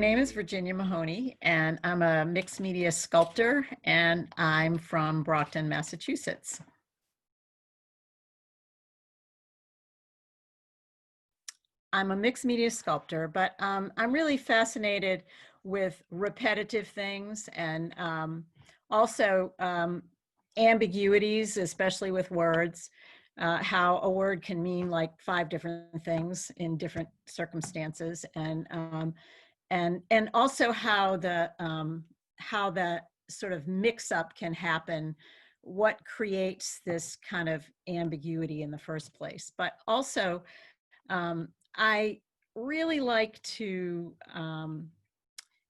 name is Virginia Mahoney, and I'm a mixed media sculptor, and I'm from Brockton, Massachusetts. I'm a mixed media sculptor, but I'm really fascinated with repetitive things and also ambiguities, especially with words, how a word can mean like 5 different things in different circumstances, and also how the sort of mix up can happen, what creates this kind of ambiguity in the first place. But also, I really like to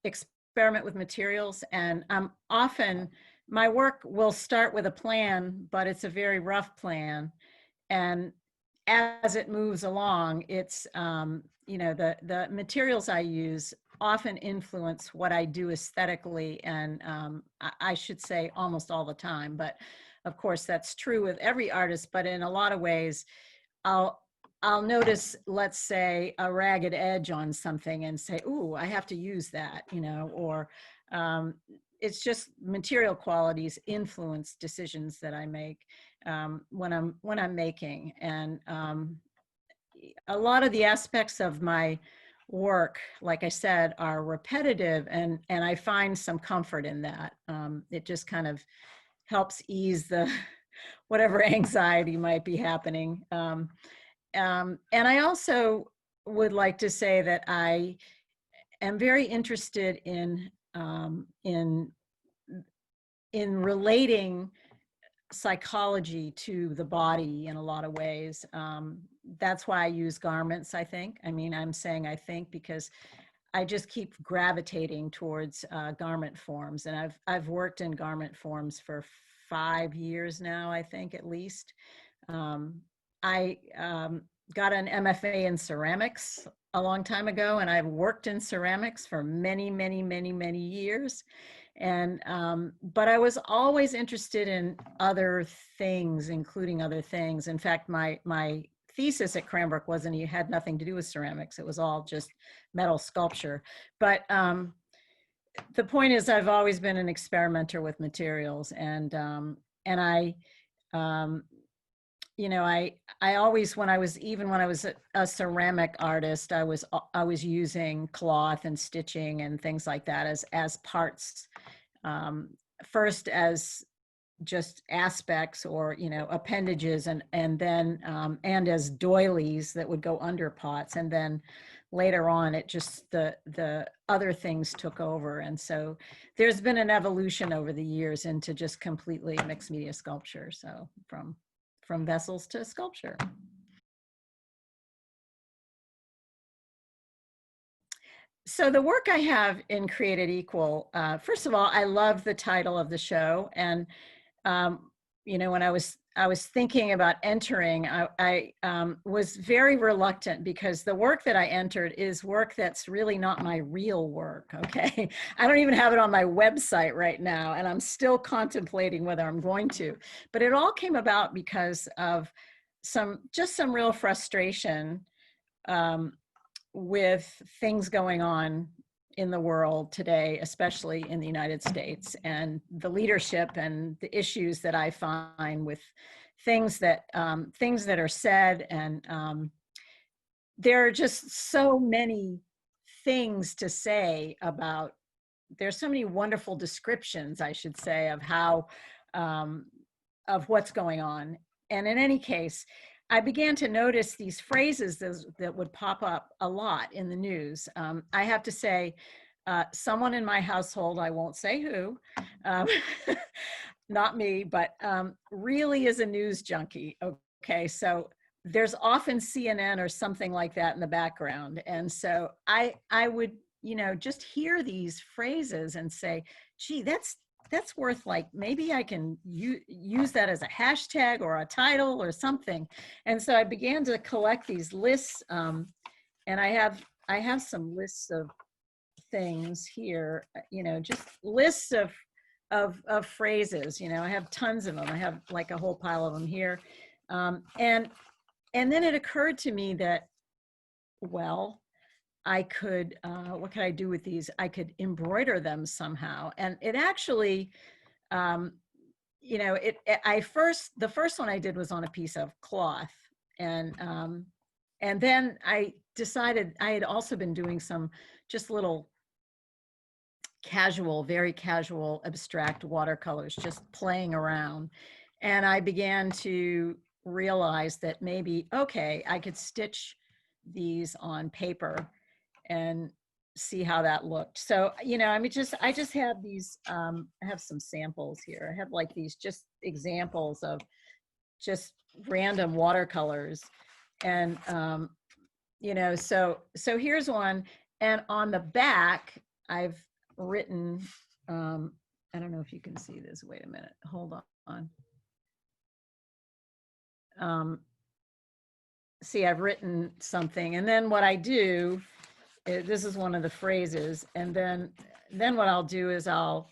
experiment with materials, and often my work will start with a plan, but it's a very rough plan. And as it moves along, it's, the materials I use often influence what I do aesthetically, and I should say almost all the time, but of course that's true with every artist. But in a lot of ways, I'll notice, let's say, a ragged edge on something and say, ooh, I have to use that, or it's just material qualities influence decisions that I make when I'm making. And a lot of the aspects of my work, like I said, are repetitive, and I find some comfort in that. It just kind of helps ease the whatever anxiety might be happening. And I also would like to say that I am very interested in relating psychology to the body in a lot of ways. That's why I use garments, I think. I mean, I'm saying I think because I just keep gravitating towards garment forms. And I've worked in garment forms for 5 years now, I think, at least. I got an MFA in ceramics a long time ago, and I've worked in ceramics for many, many, many, many years. And but I was always interested in other things, including other things. In fact, my thesis at Cranbrook had nothing to do with ceramics. It was all just metal sculpture. But the point is, I've always been an experimenter with materials, and I I always, when I was a ceramic artist, I was using cloth and stitching and things like that as parts, first as just aspects or appendages, and then and as doilies that would go under pots, and then later on it just the other things took over. And so there's been an evolution over the years into just completely mixed media sculpture, so from vessels to sculpture. So the work I have in Created Equal, first of all, I love the title of the show. And, when I was thinking about entering, I was very reluctant, because the work that I entered is work that's really not my real work, okay? I don't even have it on my website right now, and I'm still contemplating whether I'm going to. But it all came about because of some real frustration with things going on in the world today, especially in the United States, and the leadership and the issues that I find with things that are said. And there are just so many things to say about, there's so many wonderful descriptions, I should say, of how, of what's going on. And in any case, I began to notice these phrases that would pop up a lot in the news. I have to say, someone in my household, I won't say who, not me, but really is a news junkie, okay? So there's often CNN or something like that in the background. And so I would, just hear these phrases and say, gee, that's worth, like, maybe I can use that as a hashtag or a title or something. And so I began to collect these lists, and I have some lists of things here, just lists of phrases. I have tons of them. I have like a whole pile of them here, and then it occurred to me that, well, I could, what could I do with these? I could embroider them somehow. And it actually, um, you know, the first one I did was on a piece of cloth. And then I decided I had also been doing some just little casual, very casual, abstract watercolors, just playing around. And I began to realize that maybe, okay, I could stitch these on paper and see how that looked. So, you know, I mean, I just have these, I have some samples here. I have like these just examples of just random watercolors. And, you know, so here's one. And on the back, I've written, I don't know if you can see this. Wait a minute. Hold on. See, I've written something. And then what I do, this is one of the phrases. And then what I'll do is I'll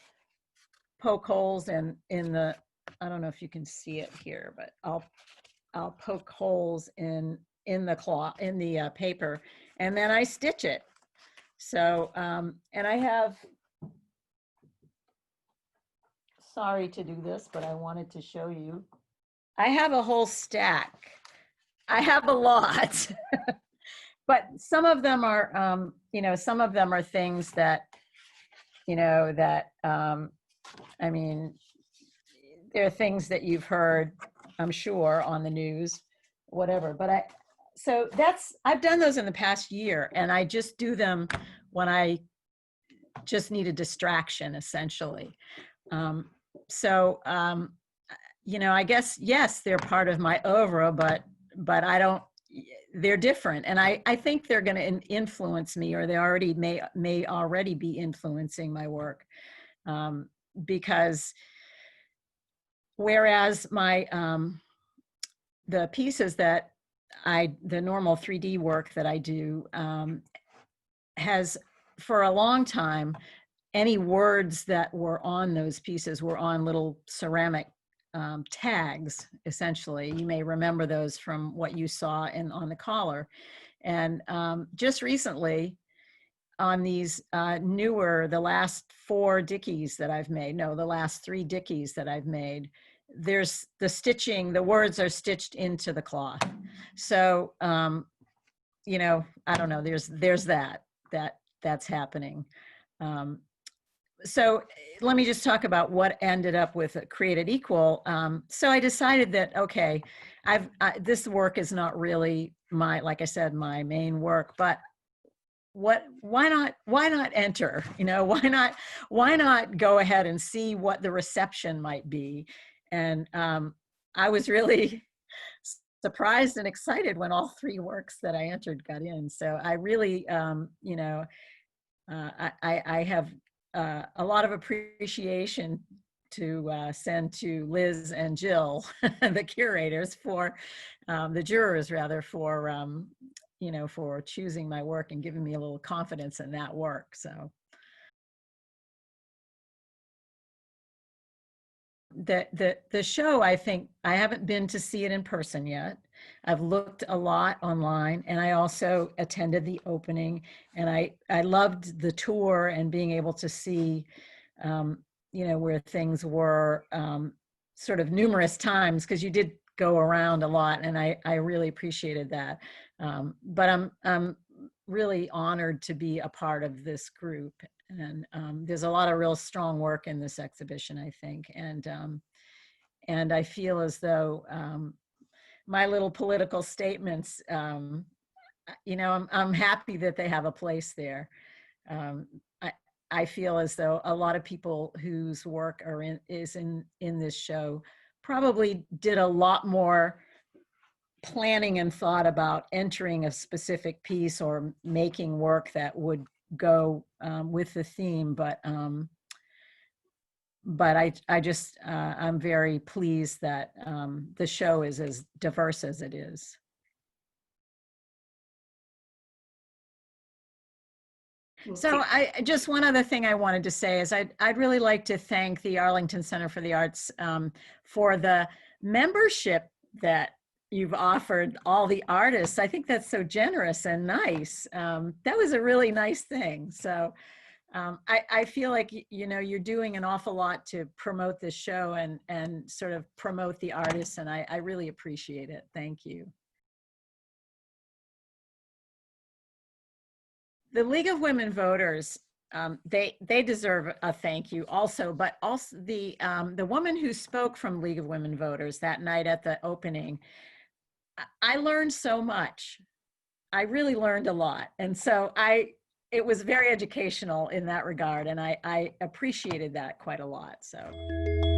poke holes in the, I don't know if you can see it here, but I'll poke holes in the cloth, in the paper, and then I stitch it. So, and I have, sorry to do this, but I wanted to show you. I have a whole stack. I have a lot, but some of them are, you know, some of them are things that, you know, that, I mean, they're things that you've heard, I'm sure, on the news, whatever. But so I've done those in the past year, and I just do them when I just need a distraction, essentially. So, you know, I guess, yes, they're part of my oeuvre, but I don't, they're different. And I think they're going to influence me, or they already may already be influencing my work. Because whereas the pieces that the normal 3D work that I do, has, for a long time, any words that were on those pieces were on little ceramic tags, essentially. You may remember those from what you saw on the collar. And just recently, on these the last 4 Dickies that I've made, no, the last 3 Dickies that I've made, there's the stitching, the words are stitched into the cloth. So, you know, I don't know, there's that's happening. So let me just talk about what ended up with Created Equal. So I decided that, okay, this work is not really like I said, my main work, but why not enter, you know, why not go ahead and see what the reception might be? And I was really surprised and excited when all 3 works that I entered got in. So I really, you know, I have a lot of appreciation to send to Liz and Jill, the curators, for the jurors rather, for you know, for choosing my work and giving me a little confidence in that work. So the show, I think, I haven't been to see it in person yet. I've looked a lot online, and I also attended the opening, and I loved the tour and being able to see, you know, where things were, sort of numerous times, because you did go around a lot, and I really appreciated that. But I'm really honored to be a part of this group. And there's a lot of real strong work in this exhibition, I think. And I feel as though my little political statements, you know, I'm happy that they have a place there. Um, I feel as though a lot of people whose work is in this show probably did a lot more planning and thought about entering a specific piece or making work that would go with the theme. But I just, I'm very pleased that the show is as diverse as it is. So just one other thing I wanted to say is I'd really like to thank the Arlington Center for the Arts for the membership that you've offered all the artists. I think that's so generous and nice. That was a really nice thing. So I feel like, you know, you're doing an awful lot to promote this show and sort of promote the artists, and I really appreciate it. Thank you. The League of Women Voters, they deserve a thank you also, but also the woman who spoke from League of Women Voters that night at the opening, I learned so much. I really learned a lot. And so it was very educational in that regard. And I appreciated that quite a lot. So.